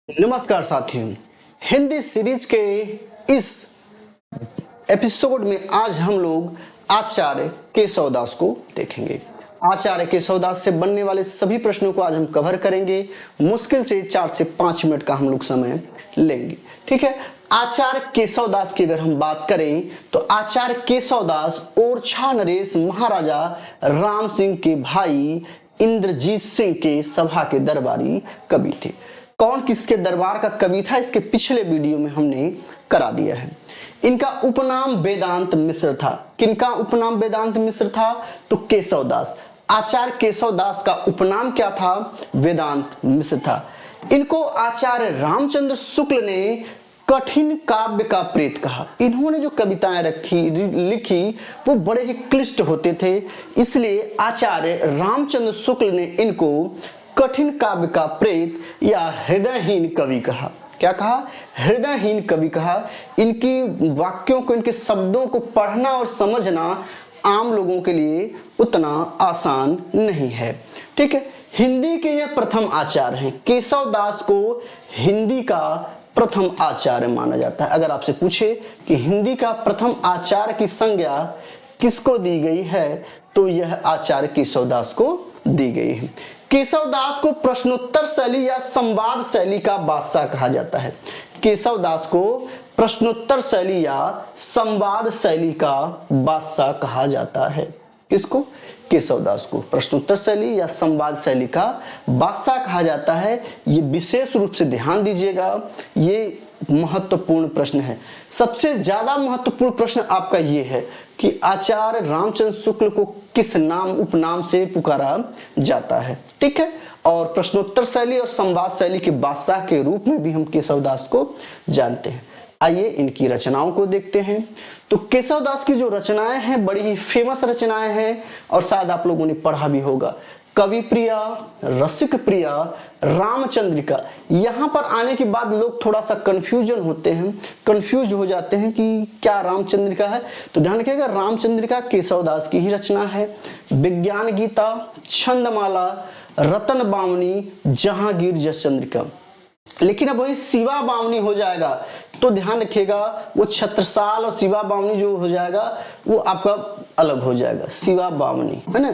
नमस्कार साथियों, हिंदी सीरीज के इस एपिसोड में आज हम लोग आचार्य केशवदास को देखेंगे। आचार्य केशवदास से बनने वाले सभी प्रश्नों को आज हम कवर करेंगे। मुश्किल से 4 से 5 मिनट का हम लोग समय लेंगे, ठीक है। आचार्य केशवदास की अगर हम बात करें तो आचार्य केशवदास ओरछा नरेश महाराजा राम सिंह के भाई इंद्रजीत सिंह के सभा के दरबारी कवि थे। कौन किसके दरबार का कवि था, इसके पिछले वीडियो में हमने करा दिया है। इनका उपनाम वेदांत मिश्र था। किनका उपनाम वेदांत मिश्र था? तो केशवदास। आचार्य केशवदास का उपनाम क्या था? वेदांत मिश्र था। इनको आचार्य रामचंद्र शुक्ल ने कठिन काव्य का प्रेत कहा। इन्होंने जो कविताएं लिखी वो बड़े ही क्लिष्ट होते थे, इसलिए आचार्य रामचंद्र शुक्ल ने इनको कठिन काव्य का प्रेत या हृदयहीन कवि कहा। क्या कहा? हृदयहीन कवि कहा। इनकी वाक्यों को, इनके शब्दों को पढ़ना और समझना आम लोगों के लिए उतना आसान नहीं है, ठीक है। हिंदी के यह प्रथम आचार्य हैं। केशवदास को हिंदी का प्रथम आचार्य माना जाता है। अगर आपसे पूछे कि हिंदी का प्रथम आचार्य की संज्ञा किसको दी गई है, तो यह आचार्य केशवदास को दी गई है। केशवदास को प्रश्नोत्तर शैली या संवाद शैली का बादशाह कहा जाता है। केशवदास को प्रश्नोत्तर शैली या संवाद शैली का बादशाह कहा जाता है। किसको? केशवदास को प्रश्नोत्तर शैली या संवाद शैली का बादशाह कहा जाता है। ये विशेष रूप से ध्यान दीजिएगा, ये महत्वपूर्ण प्रश्न है। सबसे ज्यादा महत्वपूर्ण प्रश्न आपका ये है कि आचार्य रामचंद्र शुक्ल को किस नाम, उपनाम से पुकारा जाता है, ठीक है। और प्रश्नोत्तर शैली और संवाद शैली के बादशाह के रूप में भी हम केशवदास को जानते हैं। आइए इनकी रचनाओं को देखते हैं। तो केशवदास की जो रचनाएं हैं बड़ी ही फेमस रचनाएं हैं और शायद आप लोगों ने पढ़ा भी होगा। कवि प्रिया, रसिक प्रिया, रामचंद्रिका। यहाँ पर आने के बाद लोग थोड़ा सा कंफ्यूज हो जाते हैं कि क्या रामचंद्रिका है। तो ध्यान रखिएगा, रामचंद्रिका केशवदास की ही रचना है। विज्ञान गीता, छंदमाला, रतन बावनी, जहांगीर जसचंद्रिका। लेकिन अब वही शिवा बावनी हो जाएगा तो ध्यान रखिएगा, वो छत्रसाल और शिवा बावनी जो हो जाएगा वो आपका अलग हो जाएगा, शिवा बावनी, है ना।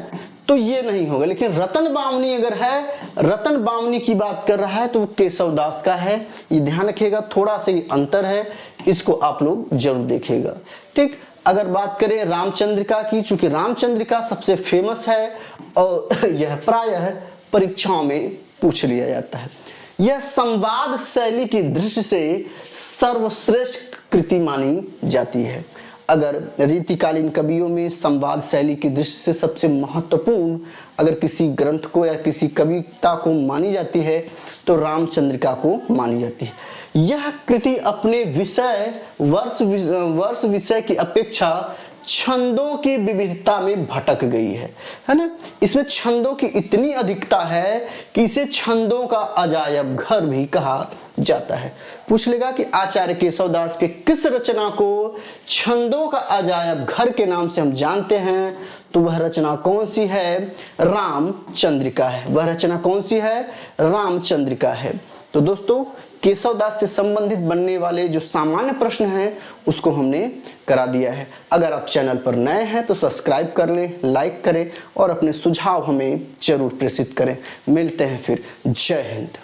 तो ये नहीं होगा। लेकिन रतन बावनी अगर है, रतन बावनी की बात कर रहा है तो वो केशवदास का है। ये ध्यान रखिएगा, थोड़ा सा ही अंतर है, इसको आप लोग जरूर देखिएगा, ठीक। अगर बात करें रामचंद्रिका की, चूंकि रामचंद्रिका सबसे फेमस है और यह प्रायः परीक्षाओं में पूछ लिया जाता है। यह संवाद शैली की दृष्टि से सर्वश्रेष्ठ कृति मानी जाती है। अगर रीतिकालीन कवियों में संवाद शैली की दृष्टि से सबसे महत्वपूर्ण अगर किसी ग्रंथ को या किसी कविता को मानी जाती है तो रामचंद्रिका को मानी जाती है। यह कृति अपने विषय वर्ष विषय की अपेक्षा छंदों की विविधता में भटक गई है ना। इसमें छंदों की इतनी अधिकता है कि इसे छंदों का अजायब घर भी कहा जाता है। पूछ लेगा कि आचार्य केशवदास के किस रचना को छंदों का अजायब घर के नाम से हम जानते हैं, तो वह रचना कौन सी है? रामचंद्रिका है। वह रचना कौन सी है? रामचंद्रिका है। तो दोस्तों, केशवदास से संबंधित बनने वाले जो सामान्य प्रश्न हैं उसको हमने करा दिया है। अगर आप चैनल पर नए हैं तो सब्सक्राइब कर लें, लाइक करें और अपने सुझाव हमें जरूर प्रेषित करें। मिलते हैं फिर। जय हिंद।